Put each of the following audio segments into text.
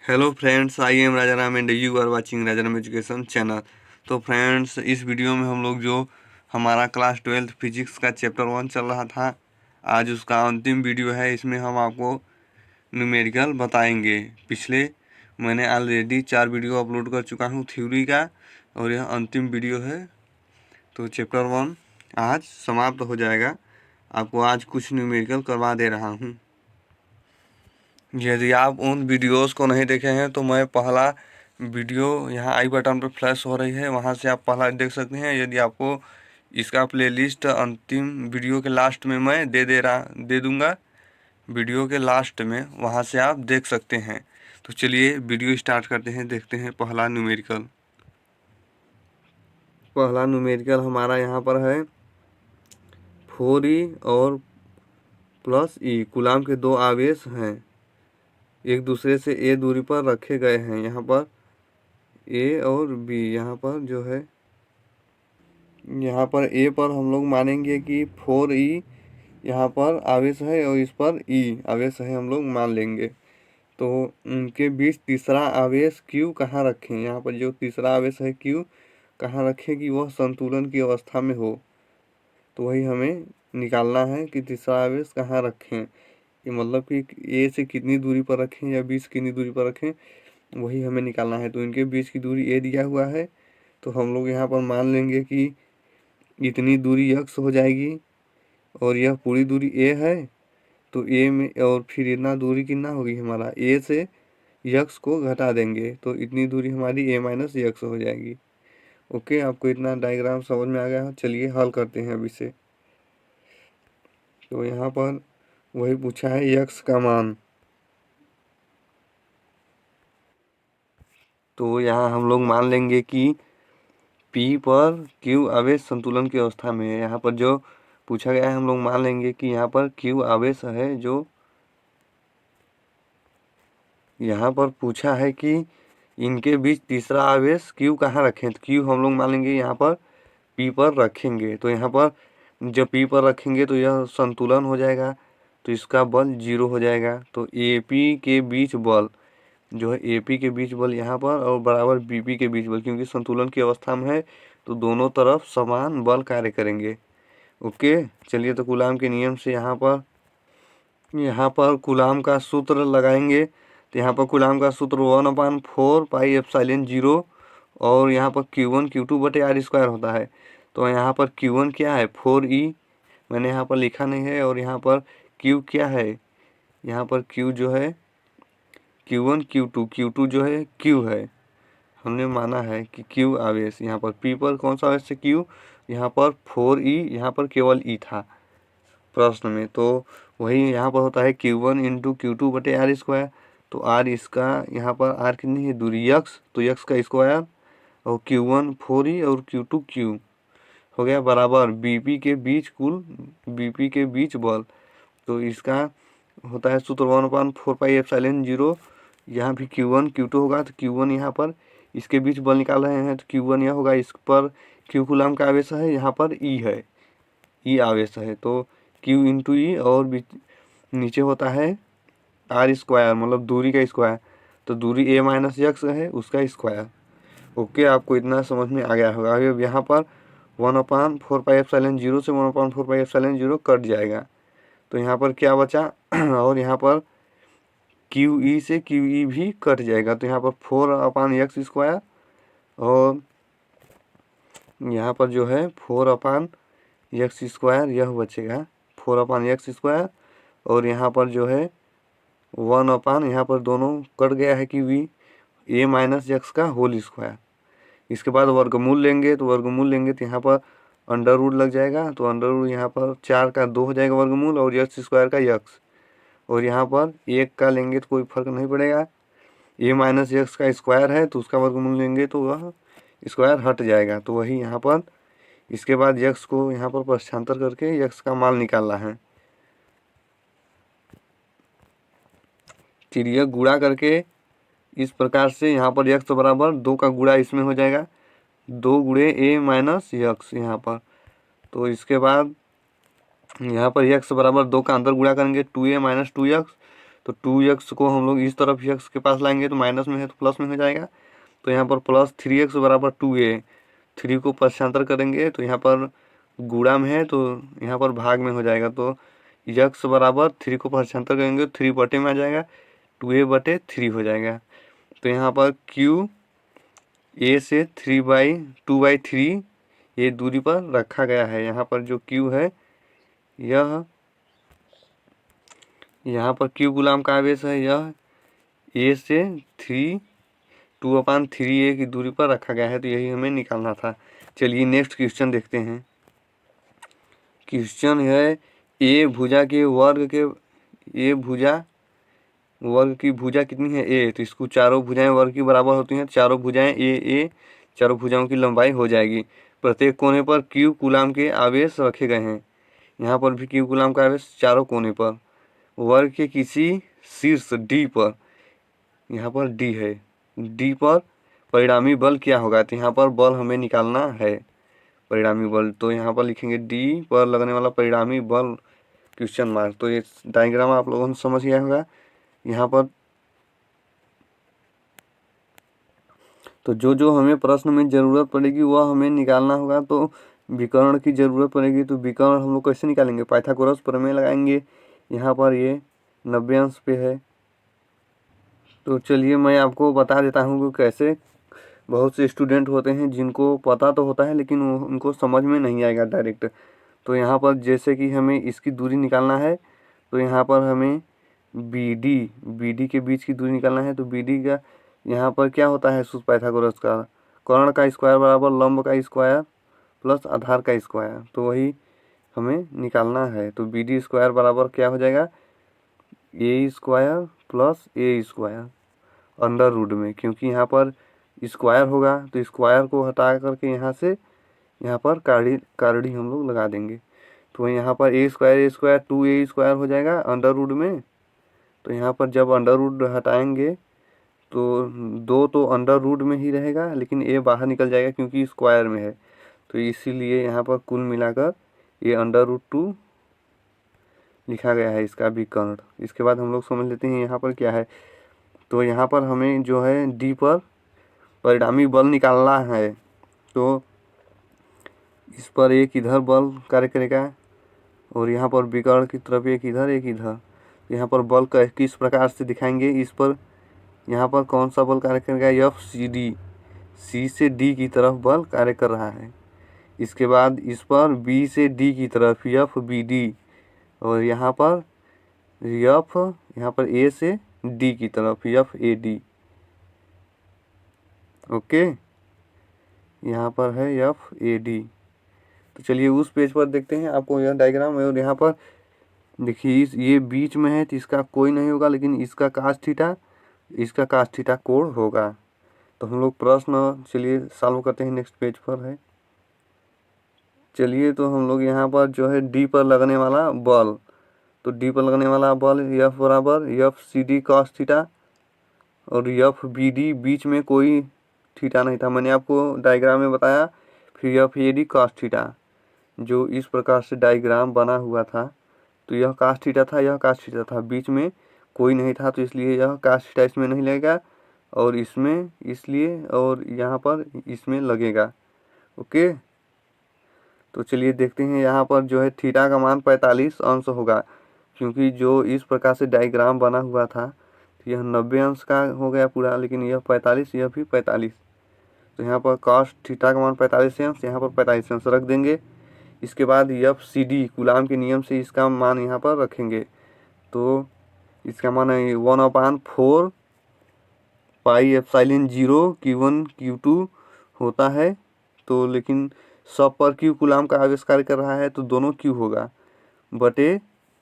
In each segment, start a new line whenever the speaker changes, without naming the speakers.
Hello friends, I am Raja Ram and you are watching Raja Ram education channel. तो friends, इस video में हम लोग जो हमारा क्लास 12th फिजिक्स का चैप्टर 1 चल रहा था, आज उसका अंतिम वीडियो है। इसमें हम आपको न्यूमेरिकल बताएंगे। पिछले मैंने ऑलरेडी 4 वीडियो अपलोड कर चुका हूँ थ्योरी का, और यह अंतिम वीडियो है। तो चैप्टर 1 आज समाप्त हो जाएगा। आपको आज कुछ न्यूमेरिकल करवा दे रहा हूँ। यदि आप उन वीडियोस को नहीं देखे हैं तो मैं पहला वीडियो यहाँ आई बटन पर फ्लैश हो रही है, वहाँ से आप पहला देख सकते हैं। यदि आपको इसका प्लेलिस्ट अंतिम वीडियो के लास्ट में मैं दे दूँगा, वीडियो के लास्ट में, वहाँ से आप देख सकते हैं। तो चलिए वीडियो स्टार्ट करते हैं, देखते हैं पहला न्यूमेरिकल। पहला न्यूमेरिकल हमारा यहाँ पर है 4e और प्लस ई कूलाम के दो आवेश हैं, एक दूसरे से ए दूरी पर रखे गए हैं। यहाँ पर ए और बी, यहाँ पर जो है, यहाँ पर ए पर हम लोग मानेंगे कि 4e यहाँ पर आवेश है और इस पर ई आवेश है, हम लोग मान लेंगे। तो उनके बीच तीसरा आवेश क्यू कहाँ रखें, यहाँ पर जो तीसरा आवेश है क्यू कहाँ रखें कि वह संतुलन की अवस्था में हो। तो वही हमें निकालना है कि तीसरा आवेश कहाँ रखें, कि मतलब कि ए से कितनी दूरी पर रखें या बी से कितनी दूरी पर रखें, वही हमें निकालना है। तो इनके बीच की दूरी ए दिया हुआ है, तो हम लोग यहाँ पर मान लेंगे कि इतनी दूरी यक्स हो जाएगी और यह पूरी दूरी ए है। तो ए में और फिर इतना दूरी कितना होगी, हमारा ए से यक्स को घटा देंगे तो इतनी दूरी हमारी ए माइनस यक्स हो जाएगी। ओके, आपको इतना डायग्राम समझ में आ गया है। चलिए हल करते हैं अभी से। तो यहाँ पर वही पूछा है यक्स का मान। तो यहाँ हम लोग मान लेंगे कि P पर Q आवेश संतुलन की अवस्था में है। यहाँ पर जो पूछा गया है हम लोग मान लेंगे कि यहाँ पर Q आवेश है, जो यहाँ पर पूछा है कि इनके बीच तीसरा आवेश Q कहाँ रखें। तो Q हम लोग मान लेंगे यहाँ पर P पर रखेंगे। तो यहाँ पर जब P पर रखेंगे तो यह संतुलन हो जाएगा, तो इसका बल 0 हो जाएगा। तो AP के बीच बल जो है, AP के बीच बल यहाँ पर और बराबर BP के बीच बल, क्योंकि संतुलन की अवस्था में है तो दोनों तरफ समान बल कार्य करेंगे। ओके, चलिए तो कूलाम के नियम से यहाँ पर कूलाम का सूत्र लगाएंगे। तो यहाँ पर कूलाम का सूत्र 1/4πε0 और यहाँ पर Q1 Q2/r² होता है। तो यहाँ पर Q1 क्या है, 4e, मैंने यहाँ पर लिखा नहीं है। और यहाँ पर Q क्या है, यहाँ पर Q जो है Q1 Q2 जो है Q है, हमने माना है कि Q आवेश। यहाँ पर P पर कौन सा आवेश है, Q। यहाँ पर 4e, यहाँ पर केवल E था प्रश्न में, तो वही यहाँ पर होता है Q1 × Q2/r²। तो r इसका यहाँ पर r कितनी है, दूरी यक्स, तो यक्स का स्क्वायर, और Q1 4e और Q2 Q हो गया बराबर BP के बीच बल। तो इसका होता है सूत्र 1/4πε0। यहाँ भी Q1 Q2 होगा, तो Q1 यहाँ पर इसके बीच बल निकाल रहे हैं, तो Q1 यह होगा, इस पर Q कूलाम का आवेश है, यहाँ पर E है, E आवेश है। तो Q × E और नीचे होता है r², मतलब दूरी का स्क्वायर, तो दूरी a माइनस यक्स है, उसका स्क्वायर। ओके, आपको इतना समझ में आ गया होगा। अब यहाँ पर 1/4πε0 से 1/4πε0 कट जाएगा, तो यहाँ पर क्या बचा और यहाँ पर QE से QE भी कट जाएगा, तो यहाँ पर 4/x², और यहाँ पर जो है 4/x², यह बचेगा 4/x²। और यहाँ पर जो है 1/, यहाँ पर दोनों कट गया है कि v, a माइनस यक्स का होल स्क्वायर। इसके बाद वर्गमूल लेंगे, तो यहाँ पर अंडर रूट लग जाएगा, तो अंडर रूट यहाँ पर 4 का 2 हो जाएगा वर्गमूल, और x² का यक्स, और यहाँ पर 1 का लेंगे तो कोई फर्क नहीं पड़ेगा। a माइनस यक्स का स्क्वायर है, तो उसका वर्गमूल लेंगे तो वह स्क्वायर हट जाएगा। तो वही यहाँ पर इसके बाद यक्स को यहाँ पर प्रस्थांतर करके यक्स का मान निकालना है। फिर यह गुणा करके इस प्रकार से यहाँ पर यक्स बराबर 2 का गुणा इसमें हो जाएगा, 2 × a माइनस यक्स यहाँ पर। तो इसके बाद यहाँ पर यक्स बराबर 2 का अंदर गुणा करेंगे, 2a माइनस 2x, तो 2x को हम लोग इस तरफ x के पास लाएंगे तो माइनस में है तो प्लस में हो जाएगा। तो यहाँ पर प्लस 3x बराबर 2a, 3 को पक्षांतर करेंगे तो यहाँ पर गुणा में है तो यहाँ पर भाग में हो जाएगा। तो x बराबर 3 को पक्षांतर करेंगे 3 बटे में आ जाएगा, 2a/3 हो जाएगा। तो यहाँ पर q a से 2/3 ये दूरी पर रखा गया है। यहाँ पर जो q है यह, यहाँ पर q गुलाम का आवेश है, यह a से 2/3a की दूरी पर रखा गया है। तो यही हमें निकालना था। चलिए नेक्स्ट क्वेश्चन देखते हैं। क्वेश्चन है ए भुजा की भुजा कितनी है ए, तो इसको चारों भुजाएं वर्ग की बराबर होती हैं। चारों भुजाएं ए, चारों भुजाओं की लंबाई हो जाएगी। प्रत्येक कोने पर q कूलाम के आवेश रखे गए हैं। यहाँ पर भी q कूलाम का आवेश चारों कोने पर। वर्ग के किसी शीर्ष d पर, यहाँ पर d है, d पर परिणामी बल क्या होगा, तो यहाँ पर बल हमें निकालना है, परिणामी बल। तो यहाँ पर लिखेंगे d पर लगने वाला परिणामी बल क्वेश्चन मार्क। तो ये डायग्राम आप लोगों ने समझ गया होगा। यहाँ पर तो जो हमें प्रश्न में ज़रूरत पड़ेगी वह हमें निकालना होगा। तो विकर्ण की ज़रूरत पड़ेगी तो विकर्ण हम लोग कैसे निकालेंगे, पाइथागोरस प्रमेय लगाएंगे। यहाँ पर ये 90 अंश पे है। तो चलिए मैं आपको बता देता हूँ कि कैसे। बहुत से स्टूडेंट होते हैं जिनको पता तो होता है लेकिन उनको समझ में नहीं आएगा डायरेक्ट। तो यहाँ पर जैसे कि हमें इसकी दूरी निकालना है तो यहाँ पर हमें BD के बीच की दूरी निकालना है। तो BD का यहाँ पर क्या होता है सूत्र पाइथागोरस का, कर्ण का स्क्वायर बराबर लंब का स्क्वायर प्लस आधार का स्क्वायर। तो वही हमें निकालना है। तो BD स्क्वायर बराबर क्या हो जाएगा, a square plus a square under root में, क्योंकि यहाँ पर स्क्वायर होगा तो स्क्वायर को हटा करके यहाँ से यहाँ पर कारड़ी हम लोग लगा देंगे। तो यहाँ पर a स्क्वायर 2a स्क्वायर हो जाएगा अंडर रूट में। तो यहाँ पर जब अंडर रूट हटाएंगे तो 2 तो अंडर रूट में ही रहेगा लेकिन a बाहर निकल जाएगा क्योंकि स्क्वायर में है। तो इसीलिए यहाँ पर कुल मिलाकर ये √2 लिखा गया है इसका विकर्ण। इसके बाद हम लोग समझ लेते हैं यहाँ पर क्या है। तो यहाँ पर हमें जो है D पर परिणामी बल निकालना है। तो इस पर एक इधर बल कार्य करेगा और यहाँ पर विकर्ण की तरफ एक इधर एक इधर। यहाँ पर बल किस प्रकार से दिखाएंगे, इस पर यहाँ पर कौन सा बल कार्य करेगा, FCD, C से D की तरफ बल कार्य कर रहा है। इसके बाद इस पर B से D की तरफ FBD और यहाँ पर यहाँ पर A से D की तरफ FAD। ओके, यहाँ पर है FAD। तो चलिए उस पेज पर देखते हैं। आपको यह डायग्राम है और यहाँ पर देखिए ये बीच में है तो इसका कोई नहीं होगा लेकिन इसका कास थीटा कोण होगा। तो हम लोग प्रश्न चलिए सॉल्व करते हैं। नेक्स्ट पेज पर है। चलिए तो हम लोग यहाँ पर जो है D पर लगने वाला बल, तो D पर लगने वाला बल F बराबर FCD cos थीटा और FBD बीच में कोई थीटा नहीं था, मैंने आपको डायग्राम में बताया। फिर FAD cos थीटा, जो इस प्रकार से डायग्राम बना हुआ था। तो यह cos थीटा था, यह cos थीटा था, बीच में कोई नहीं था तो इसलिए यह cos थीटा इसमें नहीं लगेगा और इसमें इसलिए और यहाँ पर इसमें लगेगा। ओके, तो चलिए देखते हैं। यहाँ पर जो है थीटा का मान 45 अंश होगा क्योंकि जो इस प्रकार से डायग्राम बना हुआ था तो यह 90 अंश का हो गया पूरा, लेकिन यह 45, यह भी 45। तो यहाँ पर cos थीटा का मान 45 अंश, यहाँ पर 45 अंश रख देंगे। इसके बाद FCD कूलाम के नियम से इसका मान यहाँ पर रखेंगे। तो इसका मान है 1/4 पाई एप्सिलॉन 0 Q1 Q2 होता है। तो लेकिन सब पर Q कूलाम का आविष्कार कर रहा है तो दोनों Q होगा बटे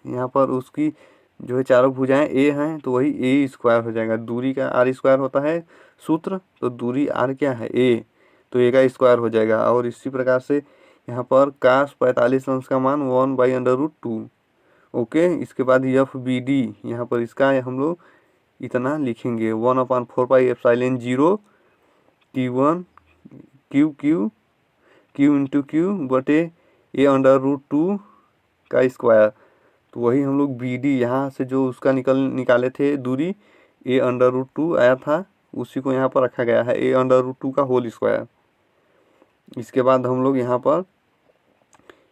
यहाँ पर उसकी जो है चारों भुजाएं A हैं तो वही A स्क्वायर हो जाएगा। दूरी का R स्क्वायर होता है सूत्र, तो दूरी R क्या है A, तो A का स्क्वायर हो जाएगा। और इसी प्रकार से यहाँ पर cos 45 अंश का मान 1/√2। ओके, इसके बाद FBD यहाँ पर इसका हम लोग इतना लिखेंगे 1/4 pi epsilon 0 Q1 Q into Q बटे A √2 का स्क्वायर। तो वही हम लोग बी डी यहाँ से जो उसका निकाले थे दूरी a√2 आया था, उसी को यहाँ पर रखा गया है a√2 का होल स्क्वायर। इसके बाद हम लोग यहाँ पर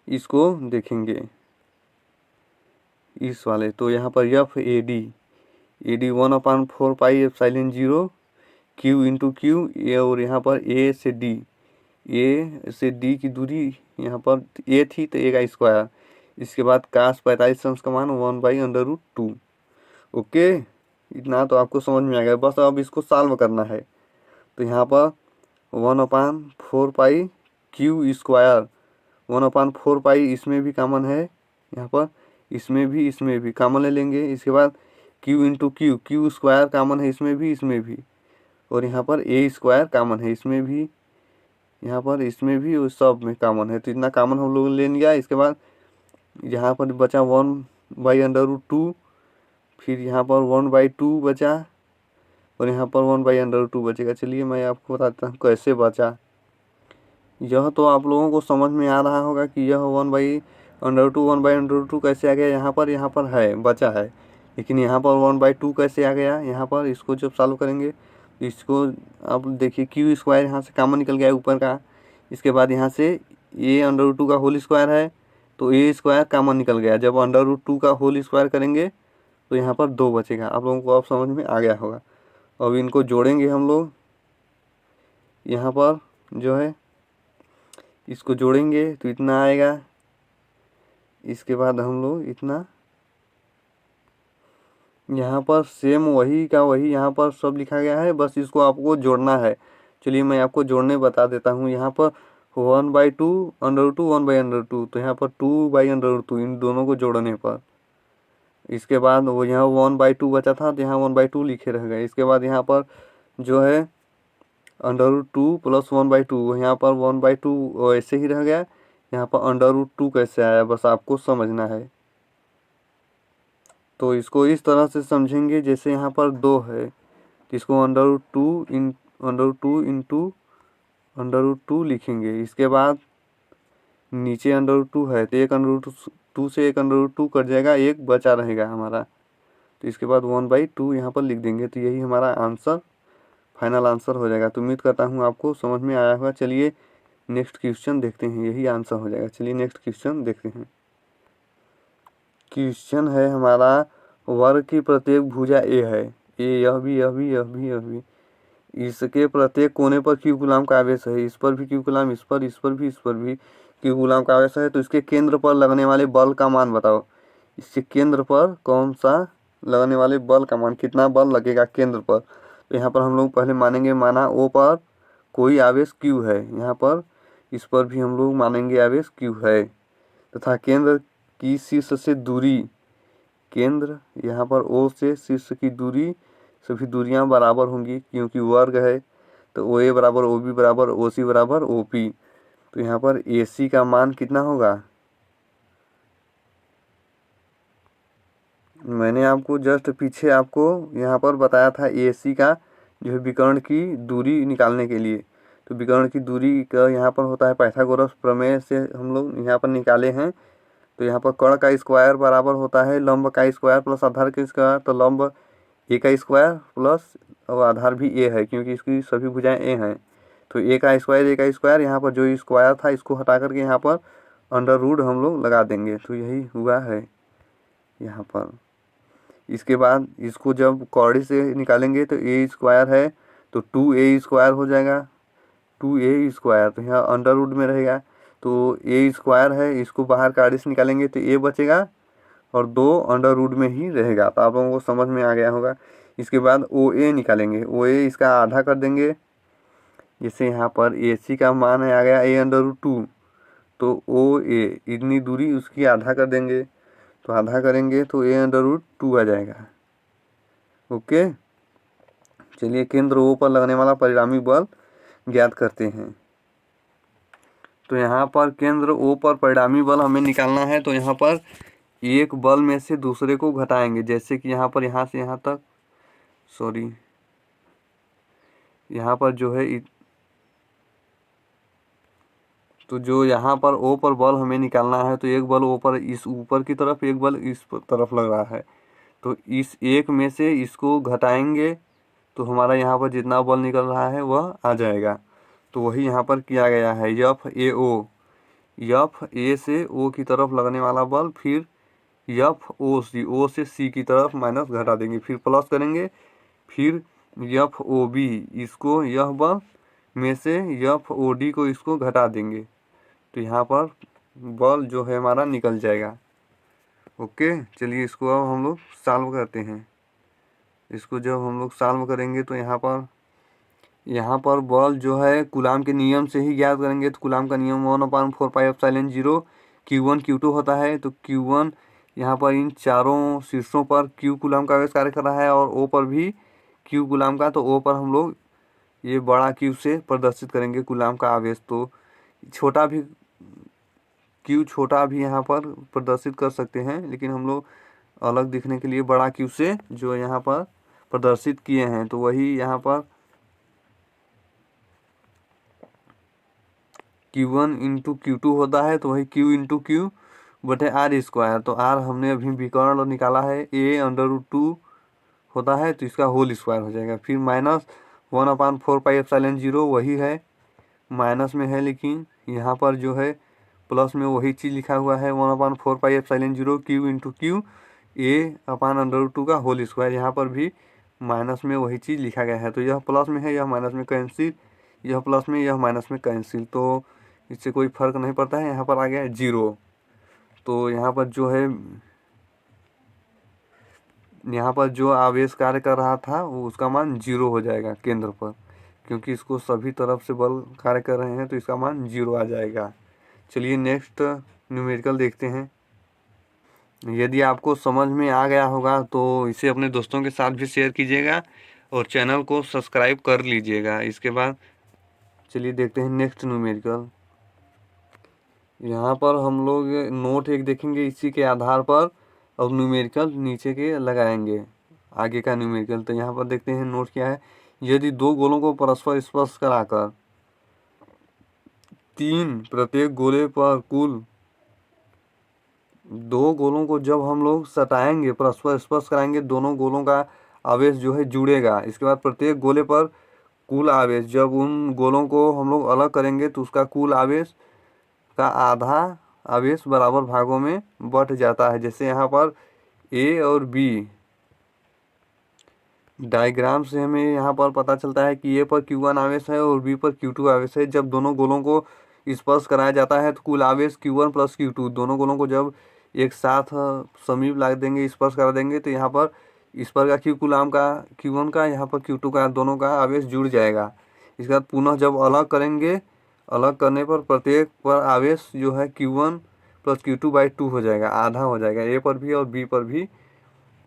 इसको देखेंगे इस वाले, तो यहाँ पर F A D 1/4πε0 Q into Q, और यहाँ पर ए से डी की दूरी यहाँ पर ए थी तो ए का स्क्वायर। इसके बाद cos 45 अंश का मान 1/√2। ओके, इतना तो आपको समझ में आ गया। बस अब इसको सॉल्व करना है। तो यहाँ पर 1/4π क्यू स्क्वायर, 1/4π इसमें भी कॉमन है, यहाँ पर इसमें भी कॉमन ले लेंगे। इसके बाद Q into Q square common है इसमें भी, और यहाँ पर ए स्क्वायर कॉमन है इसमें भी, यहाँ पर इसमें भी, और सब में कॉमन है। तो इतना कॉमन हम लोग ले लिया। इसके बाद यहाँ पर बचा 1/√2, फिर यहाँ पर 1/2 बचा, और यहाँ पर 1/√2 बचेगा। चलिए मैं आपको बताता हूँ कैसे बचा। यह तो आप लोगों को समझ में आ रहा होगा कि यह 1/√2 कैसे आ गया। यहाँ पर है बचा है, लेकिन यहाँ पर 1/2 कैसे आ गया। यहाँ पर इसको जब सॉल्व करेंगे, इसको आप देखिए क्यू स्क्वायर यहाँ से कॉमन निकल गया ऊपर का। इसके बाद यहाँ से a√2 का होल स्क्वायर है, तो ए स्क्वायर कॉमन निकल गया। जब √2 का होल स्क्वायर करेंगे तो यहाँ पर 2 बचेगा। आप लोगों को अब समझ में आ गया होगा। अब इनको जोड़ेंगे हम लोग, यहाँ पर जो है इसको जोड़ेंगे तो इतना आएगा। इसके बाद हम लोग इतना, यहाँ पर सेम वही का वही यहाँ पर सब लिखा गया है, बस इसको आपको जोड़ना है। चलिए मैं आपको जोड़ने बता देता हूँ। यहाँ पर 1/2 √2 1/√2, तो यहाँ पर 2/√2 इन दोनों को जोड़ने पर। इसके बाद वो यहाँ 1/2 बचा था, तो यहाँ 1/2 लिखे रह गए। इसके बाद यहाँ पर जो है √2 + 1/2, यहाँ पर 1/2 ऐसे ही रह गया। यहाँ पर √2 कैसे आया, बस आपको समझना है। तो इसको इस तरह से समझेंगे, जैसे यहाँ पर 2 है तो इसको √2 इंटू √2 लिखेंगे। इसके बाद नीचे √2 है तो एक √2 से एक √2 कट जाएगा, एक बचा रहेगा हमारा। तो इसके बाद 1/2 यहाँ पर लिख देंगे। तो यही हमारा आंसर, फाइनल आंसर हो जाएगा। तो उम्मीद करता हूँ आपको समझ में आया होगा। चलिए नेक्स्ट क्वेश्चन देखते हैं, यही आंसर हो जाएगा। चलिए नेक्स्ट क्वेश्चन देखते हैं। क्वेश्चन है हमारा, वर्ग की प्रत्येक भुजा ए है, यह भी, इसके प्रत्येक कोने पर क्यू कूलाम का आवेश है। इस पर भी क्यू कूलाम, इस पर भी क्यू कूलाम का आवेश है। तो इसके केंद्र पर लगने वाले बल का मान बताओ। इसके केंद्र पर कौन सा लगने वाले बल का मान, कितना बल लगेगा केंद्र पर। तो यहाँ पर हम लोग पहले मानेंगे, माना ओ पर कोई आवेश क्यू है, यहाँ पर इस पर भी हम लोग मानेंगे आवेश क्यू है, तथा केंद्र की शीर्ष से दूरी, केंद्र यहाँ पर ओ से शीर्ष की दूरी, सभी दूरियां बराबर होंगी क्योंकि वर्ग है। तो ओ ए बराबर ओ बी बराबर ओ सी बराबर ओ पी। तो यहाँ पर ए सी का मान कितना होगा, मैंने आपको जस्ट पीछे आपको यहाँ पर बताया था ए सी का जो है विकर्ण की दूरी निकालने के लिए। तो विकर्ण की दूरी का यहाँ पर होता है पाइथागोरस प्रमेय से हम लोग यहाँ पर निकाले हैं। तो यहाँ पर कर्ण का स्क्वायर बराबर होता है लंब का स्क्वायर प्लस आधार का स्क्वायर। तो लंब ए का स्क्वायर प्लस, और आधार भी ए है क्योंकि इसकी सभी भुजाएं ए हैं। तो ए का स्क्वायर, यहाँ पर जो स्क्वायर था इसको हटा करके यहाँ पर √ हम लोग लगा देंगे। तो यही हुआ है यहाँ पर। इसके बाद इसको जब कौड़ी से निकालेंगे तो ए स्क्वायर है तो 2a² हो जाएगा, 2a²। तो यहाँ √ में रहेगा, तो ए स्क्वायर है, इसको बाहर काड़ी से निकालेंगे तो ए बचेगा और 2 √ में ही रहेगा। तो आप लोगों को समझ में आ गया होगा। इसके बाद ओ ए निकालेंगे, ओ ए इसका आधा कर देंगे। जैसे यहाँ पर ए सी का मान है आ गया a√2, तो ओ ए इतनी दूरी उसकी आधा कर देंगे। तो आधा करेंगे तो a√2 आ जाएगा। ओके, चलिए केंद्र ओ पर लगने वाला परिणामी बल ज्ञात करते हैं। तो यहाँ पर केंद्र ओ पर परिणामी बल हमें निकालना है। तो यहाँ पर एक बल में से दूसरे को घटाएंगे, जैसे कि यहाँ पर यहाँ से यहाँ तक, यहाँ पर जो है तो जो यहाँ पर ओ पर बल हमें निकालना है, तो एक बल ओ पर इस ऊपर की तरफ, एक बल इस तरफ लग रहा है। तो इस एक में से इसको घटाएंगे तो हमारा यहाँ पर जितना बल निकल रहा है वह आ जाएगा। तो वही यहाँ पर किया गया है। F A O, F A से ओ की तरफ लगने वाला बल, फिर एफ ओ से सी की तरफ माइनस घटा देंगे, फिर प्लस करेंगे, फिर एफ ओ बी, इसको यह बल में से एफ ओ डी को इसको घटा देंगे, तो यहाँ पर बल जो है हमारा निकल जाएगा। ओके, चलिए इसको अब हम लोग सॉल्व करते हैं। इसको जब हम लोग सॉल्व करेंगे तो यहाँ पर बल जो है कूलाम के नियम से ही ज्ञात करेंगे। तो कूलाम का नियम 1/4πε0 Q1 Q2 होता है। तो Q1 यहाँ पर इन चारों शीर्षों पर Q कूलाम का आवेश कार्य कर रहा है और O पर भी Q कूलाम का। तो O पर हम लोग ये बड़ा Q से प्रदर्शित करेंगे कूलाम का आवेश। तो छोटा भी Q छोटा भी यहाँ पर प्रदर्शित कर सकते हैं, लेकिन हम लोग अलग दिखने के लिए बड़ा Q से जो यहाँ पर प्रदर्शित किए हैं, तो वही यहाँ पर Q1 इंटू Q2 होता है। तो वही Q इंटू Q बटे R स्क्वायर। तो R हमने अभी विकर्ण निकाला है, A√2 होता है, तो इसका होल स्क्वायर हो जाएगा। फिर माइनस 1/4πε0 वही है, माइनस में है, लेकिन यहाँ पर जो है प्लस में वही चीज़ लिखा हुआ है 1/4πε0 Q इंटू Q A/√2 का होल स्क्वायर। यहाँ पर भी माइनस में वही चीज़ लिखा गया है। तो यह प्लस में है, यह माइनस में कैंसिल, यह प्लस में, यह माइनस में कैंसिल, तो इससे कोई फर्क नहीं पड़ता है। यहाँ पर आ गया है 0। तो यहाँ पर जो आवेश कार्य कर रहा था वो उसका मान 0 हो जाएगा केंद्र पर, क्योंकि इसको सभी तरफ से बल कार्य कर रहे हैं, तो इसका मान 0 आ जाएगा। चलिए नेक्स्ट न्यूमेरिकल देखते हैं। यदि आपको समझ में आ गया होगा तो इसे अपने दोस्तों के साथ भी शेयर कीजिएगा और चैनल को सब्सक्राइब कर लीजिएगा। इसके बाद चलिए देखते हैं नेक्स्ट न्यूमेरिकल। यहाँ पर हम लोग नोट एक देखेंगे, इसी के आधार पर अब न्यूमेरिकल नीचे के लगाएंगे, आगे का न्यूमेरिकल। तो यहाँ पर देखते हैं नोट क्या है। यदि दो गोलों को परस्पर स्पर्श कराकर 3 प्रत्येक गोले पर कुल 2 गोलों को जब हम लोग सटाएंगे, परस्पर स्पर्श कराएंगे, दोनों गोलों का आवेश जो है जुड़ेगा। इसके बाद प्रत्येक गोले पर कुल आवेश, जब उन गोलों को हम लोग अलग करेंगे तो उसका कुल आवेश का आधा आवेश बराबर भागों में बंट जाता है। जैसे यहाँ पर A और B डायग्राम से हमें यहाँ पर पता चलता है कि A पर Q1 आवेश है और B पर Q2 आवेश है। जब दोनों गोलों को स्पर्श कराया जाता है तो कुल आवेश Q1 प्लस Q2, दोनों गोलों को जब एक साथ समीप ला देंगे, स्पर्श करा देंगे, तो यहाँ पर इस पर का Q कूलाम का, Q1 का, यहाँ पर Q2 का, दोनों का आवेश जुड़ जाएगा। इसके बाद पुनः जब अलग करेंगे, अलग करने पर प्रत्येक पर आवेश जो है Q1 प्लस Q2/2 हो जाएगा, आधा हो जाएगा। A पर भी और B पर भी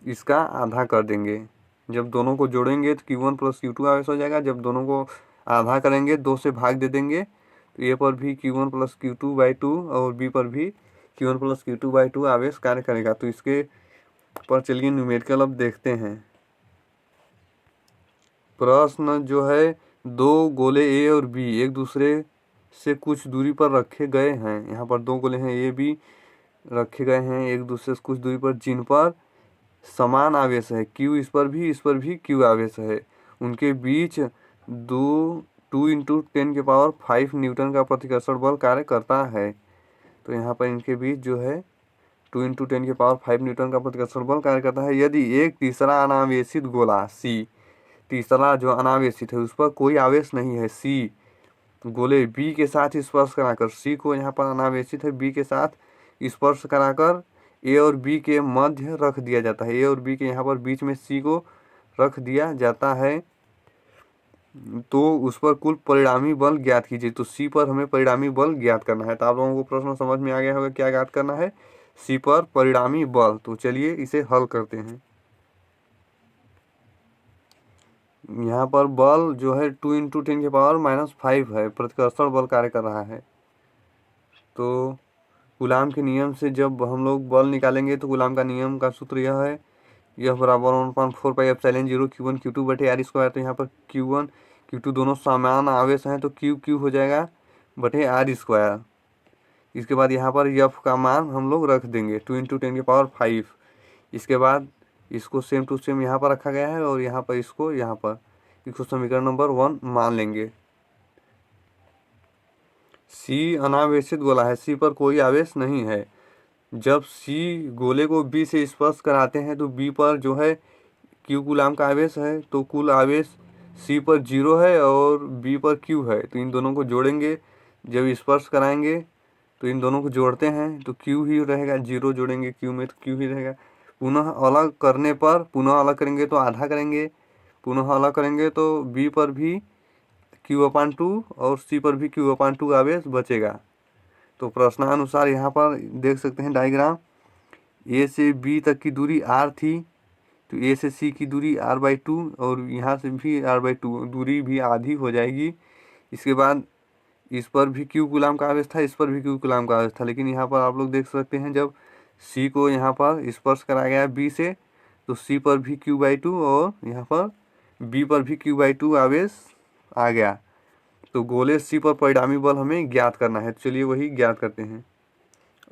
इसका आधा कर देंगे। जब दोनों को जोड़ेंगे तो Q1 प्लस Q2 आवेश हो जाएगा। जब दोनों को आधा करेंगे, 2 से भाग दे देंगे, तो A पर भी Q1 प्लस Q2/2 और B पर भी Q1 प्लस Q2/2 आवेश कार्य करेगा। तो इसके पर चलिए न्यूमेरिकल अब देखते हैं। प्रश्न जो है, 2 गोले A और B एक दूसरे से कुछ दूरी पर रखे गए हैं। यहाँ पर 2 गोले हैं A B रखे गए हैं एक दूसरे से कुछ दूरी पर, जिन पर समान आवेश है Q, इस पर भी Q आवेश है। उनके बीच 2 इंटू 10⁵ न्यूटन का प्रतिकर्षण बल कार्य करता है। तो यहाँ पर इनके बीच जो है 2 इंटू 10⁵ न्यूटन का प्रतिकर्षण बल कार्य करता है। यदि एक तीसरा अनावेशित गोला C, तीसरा जो अनावेशित है उस पर कोई आवेश नहीं है, C गोले B के साथ स्पर्श कराकर, C को यहाँ पर अनावेशित है B के साथ स्पर्श कराकर A और B के मध्य रख दिया जाता है। A और B के यहाँ पर बीच में C को रख दिया जाता है, तो उस पर कुल परिणामी बल ज्ञात कीजिए। तो C पर हमें परिणामी बल ज्ञात करना है। तो आप लोगों को प्रश्न समझ में आ गया होगा क्या ज्ञात करना है, C पर परिणामी बल। तो चलिए इसे हल करते हैं। यहाँ पर बल जो है 2 इंटू 10⁻⁵ है, प्रतिकर्षण बल कार्य कर रहा है। तो कूलाम के नियम से जब हम लोग बल निकालेंगे तो कूलाम का नियम का सूत्र यह है, यह बराबर 1/4πε0 Q1 Q2/r²। तो यहाँ पर Q1 Q2 दोनों समान आवेश हैं, तो Q हो जाएगा बटे R²। इसके बाद यहाँ पर एफ का मान हम लोग रख देंगे 2 × 10⁵। इसके बाद इसको सेम टू सेम यहाँ पर रखा गया है और यहाँ पर इसको समीकरण नंबर 1 मान लेंगे। सी अनावेशित गोला है, सी पर कोई आवेश नहीं है। जब सी गोले को बी से स्पर्श कराते हैं तो बी पर जो है क्यू कूलाम का आवेश है, तो कुल आवेश सी पर 0 है और बी पर क्यू है। तो इन दोनों को जोड़ेंगे, जब स्पर्श कराएंगे तो इन दोनों को जोड़ते हैं तो क्यू ही रहेगा, 0 जोड़ेंगे क्यू में तो क्यू ही रहेगा। पुनः अलग करने पर, पुनः अलग करेंगे तो आधा करेंगे, पुनः अलग करेंगे तो बी पर भी Q/2 और सी पर भी Q/2 आवेश बचेगा। तो प्रश्नानुसार यहाँ पर देख सकते हैं डायग्राम, ए से बी तक की दूरी r थी, तो ए से सी की दूरी r/2 और यहाँ से भी r/2, दूरी भी आधी हो जाएगी। इसके बाद इस पर भी क्यू कूलाम का आवेश था, इस पर भी क्यू कूलाम का आवेश था, लेकिन यहाँ पर आप लोग देख सकते हैं जब सी को यहाँ पर स्पर्श कराया गया बी से तो सी पर भी Q/2 और यहाँ पर बी पर भी Q/2 आवेश आ गया। तो गोले सी पर परिणामी बल हमें ज्ञात करना है। चलिए वही ज्ञात करते हैं।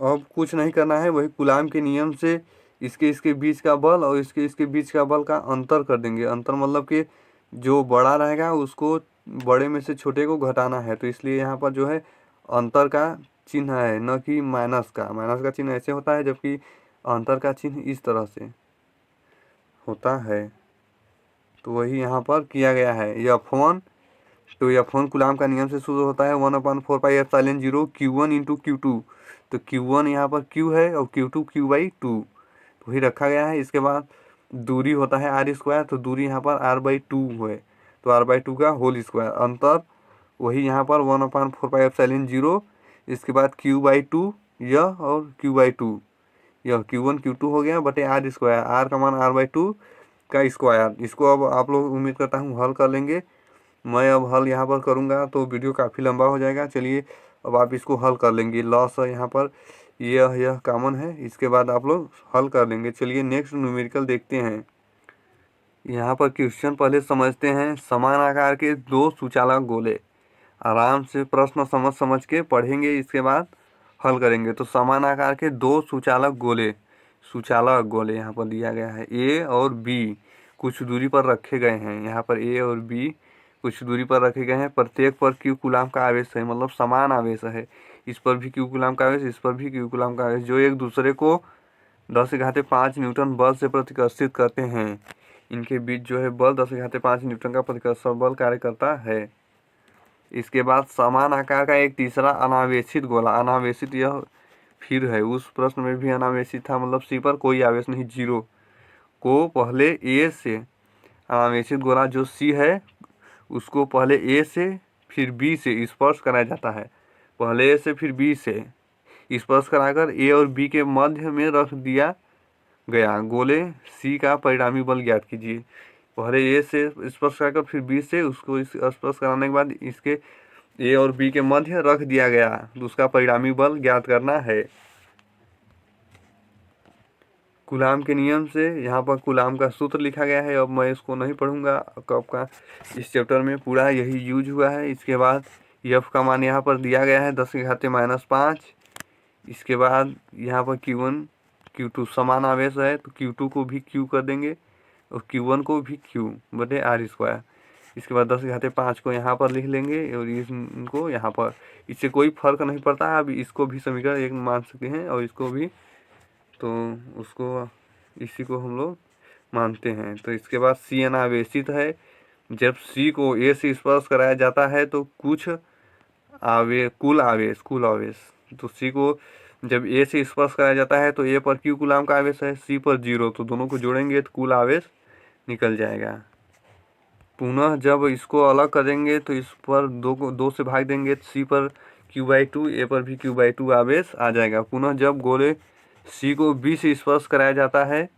अब कुछ नहीं करना है, वही कूलाम के नियम से इसके बीच का बल और इसके बीच का बल का अंतर कर देंगे। अंतर मतलब कि जो बड़ा रहेगा उसको बड़े में से छोटे को घटाना है, तो इसलिए यहाँ पर जो है अंतर का चिन्ह है, न कि माइनस का। माइनस का चिन्ह ऐसे होता है जबकि अंतर का चिन्ह इस तरह से होता है। तो वही यहाँ पर किया गया है। F1, तो F1 कूलाम का नियम से शुरू होता है 1/4πε0 Q1 × Q2। तो Q1 यहाँ पर Q है और Q2 Q/2, तो वही रखा गया है। इसके बाद दूरी होता है r², तो दूरी यहाँ पर r/2 है, तो r/2 का होल स्क्वायर। अंतर वही यहाँ पर 1/4πε0, इसके बाद Q/2 यह और Q/2, यह Q1 Q2 हो गया बटे r², r का मान r/2 का स्क्वायर। इसको अब आप लोग उम्मीद करता हूँ हल कर लेंगे। मैं अब हल यहाँ पर करूँगा तो वीडियो काफ़ी लंबा हो जाएगा। चलिए अब आप इसको हल कर लेंगे। लॉस है यहाँ पर, यह कॉमन है, इसके बाद आप लोग हल कर लेंगे। चलिए नेक्स्ट न्यूमेरिकल देखते हैं। यहाँ पर क्वेश्चन पहले समझते हैं। समान आकार के 2 सुचालक गोले, आराम से प्रश्न समझ के पढ़ेंगे, इसके बाद हल करेंगे। तो समान आकार के 2 सुचालक गोले यहाँ पर दिया गया है। ए और बी कुछ दूरी पर रखे गए हैं। यहाँ पर ए और बी कुछ दूरी पर रखे गए हैं। प्रत्येक पर क्यू कूलाम का आवेश है, मतलब समान आवेश है। इस पर भी क्यू कूलाम का आवेश, इस पर भी क्यू कूलाम का आवेश, जो एक दूसरे को 10⁵5 न्यूटन बल से प्रतिकर्षित करते हैं। इनके बीच जो है बल 10⁵5 न्यूटन का प्रतिकर्षण बल कार्य करता है। इसके बाद समान आकार का एक तीसरा अनावेशित गोला, अनावेशित यह फिर है, उस प्रश्न में भी अनावेशित था, मतलब सी पर कोई आवेश नहीं, 0 को पहले ए से, अनावेशित गोला जो सी है उसको पहले ए से फिर बी से स्पर्श कराया जाता है। पहले ए से फिर बी से स्पर्श कराकर ए और बी के मध्य में रख दिया गया। गोले सी का परिणामी बल ज्ञात कीजिए। पहले ए से स्पर्श कराकर फिर बी से उसको स्पर्श कराने के बाद इसके ए और बी के मध्य रख दिया गया, तो उसका परिणामी बल ज्ञात करना है। कूलाम के नियम से यहाँ पर कूलाम का सूत्र लिखा गया है। अब मैं इसको नहीं पढ़ूंगा, कब का इस चैप्टर में पूरा यही यूज हुआ है। इसके बाद एफ का मान यहाँ पर दिया गया है 10⁻⁻5। इसके बाद यहाँ पर Q1 Q2 समान आवेश है, तो Q2 को भी Q कर देंगे और Q1 को भी Q बटे r²। इसके बाद 10⁵5 को यहाँ पर लिख लेंगे और इनको यहाँ पर, इससे कोई फर्क नहीं पड़ता है। अब इसको भी समीकरण 1 मान सकते हैं और इसको भी, तो उसको इसी को हम लोग मानते हैं। तो इसके बाद सी अनावेशित है। जब सी को ए से स्पर्श कराया जाता है तो कुल आवेश, तो सी को जब ए से स्पर्श कराया जाता है तो ए पर क्यू कूलाम का आवेश है, सी पर 0, तो दोनों को जोड़ेंगे तो कुल आवेश निकल जाएगा। पुनः जब इसको अलग करेंगे तो इस पर 2 से भाग देंगे, तो सी पर Q/2, ए पर भी Q/2 आवेश आ जाएगा। पुनः जब गोले सी को बी से स्पर्श कराया जाता है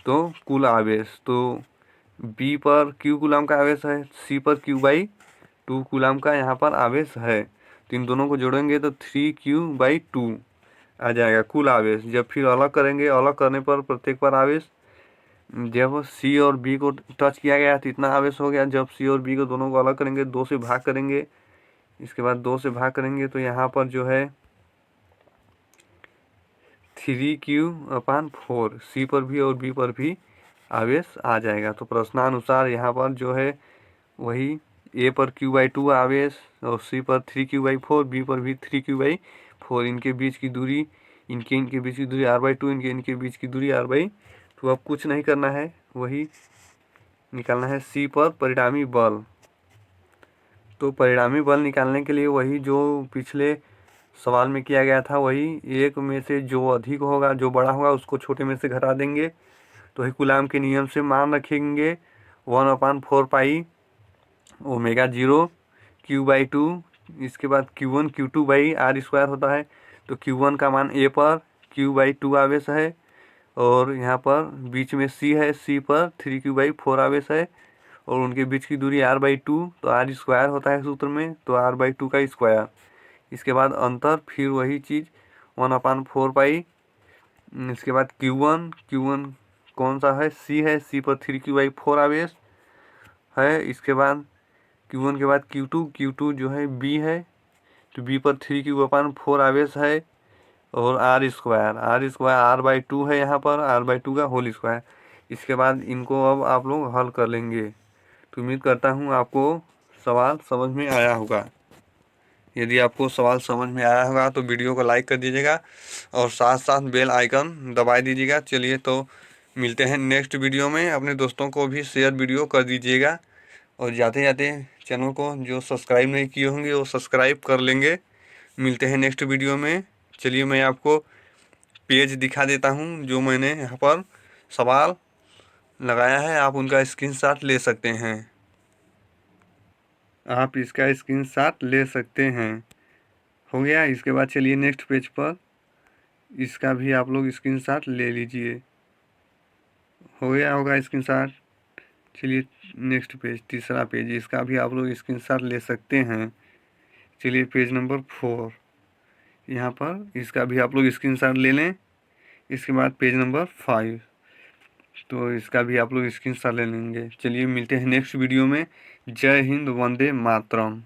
तो कुल आवेश, तो बी पर क्यू कूलाम का आवेश है, सी पर Q/2 कूलाम का यहाँ पर आवेश है, तो इन दोनों को जोड़ेंगे तो 3Q/2 आ जाएगा कुल आवेश। जब फिर अलग करेंगे, अलग करने पर प्रत्येक पर आवेश, जब सी और बी को टच किया गया तो इतना आवेश हो गया। जब सी और बी को दोनों को अलग करेंगे, 2 से भाग करेंगे, इसके बाद 2 से भाग करेंगे तो यहाँ पर जो है 3Q/4 सी पर भी और बी पर भी आवेश आ जाएगा। तो प्रश्नानुसार यहाँ पर जो है वही ए पर Q/2 आवेश और सी पर 3Q/4, बी पर भी 3Q/4। इनके बीच की दूरी इनके बीच की दूरी r/2, इनके बीच की दूरी r/2। अब कुछ नहीं करना है, वही निकालना है सी पर परिणामी बल। तो परिणामी बल निकालने के लिए वही जो पिछले सवाल में किया गया था, वही एक में से जो अधिक होगा, जो बड़ा होगा उसको छोटे में से घटा देंगे। तो वही कूलाम के नियम से मान रखेंगे 1/4 पाई ओमेगा 0 Q/2। इसके बाद Q1 Q2/r² होता है। तो Q1 का मान ए पर Q/2 आवेश है और यहाँ पर बीच में सी है, सी पर 3Q/4 आवेश है और उनके बीच की दूरी r/2। तो r² होता है सूत्र में, तो r/2 का स्क्वायर। इसके बाद अंतर फिर वही चीज़ 1/4 पाई। इसके बाद Q1 कौन सा है, सी है, सी पर 3Q/4 आवेश है। इसके बाद Q1 के बाद Q2 जो है बी है, तो बी पर 3Q/4 आवेश है और r² r/2 है, यहाँ पर r/2 का होल स्क्वायर। इसके बाद इनको अब आप लोग हल कर लेंगे। तो उम्मीद करता हूँ आपको सवाल समझ में आया होगा। यदि आपको सवाल समझ में आया होगा तो वीडियो को लाइक कर दीजिएगा और साथ साथ बेल आइकन दबा दीजिएगा। चलिए तो मिलते हैं नेक्स्ट वीडियो में। अपने दोस्तों को भी शेयर वीडियो कर दीजिएगा और जाते जाते चैनल को जो सब्सक्राइब नहीं किए होंगे वो सब्सक्राइब कर लेंगे। मिलते हैं नेक्स्ट वीडियो में। चलिए मैं आपको पेज दिखा देता हूँ जो मैंने यहाँ पर सवाल लगाया है, आप उनका स्क्रीनशॉट ले सकते हैं। आप इसका स्क्रीनशॉट ले सकते हैं। हो गया। इसके बाद चलिए नेक्स्ट पेज पर इसका भी आप लोग स्क्रीनशॉट ले लीजिए। हो गया होगा स्क्रीनशॉट। चलिए नेक्स्ट पेज, तीसरा पेज, इसका भी आप लोग स्क्रीनशॉट ले सकते हैं। चलिए पेज नंबर 4, यहाँ पर इसका भी आप लोग स्क्रीनशॉट ले लें। इसके बाद पेज नंबर 5, तो इसका भी आप लोग स्क्रीनशॉट ले लेंगे। चलिए मिलते हैं नेक्स्ट वीडियो में। जय हिंद, वंदे मातरम।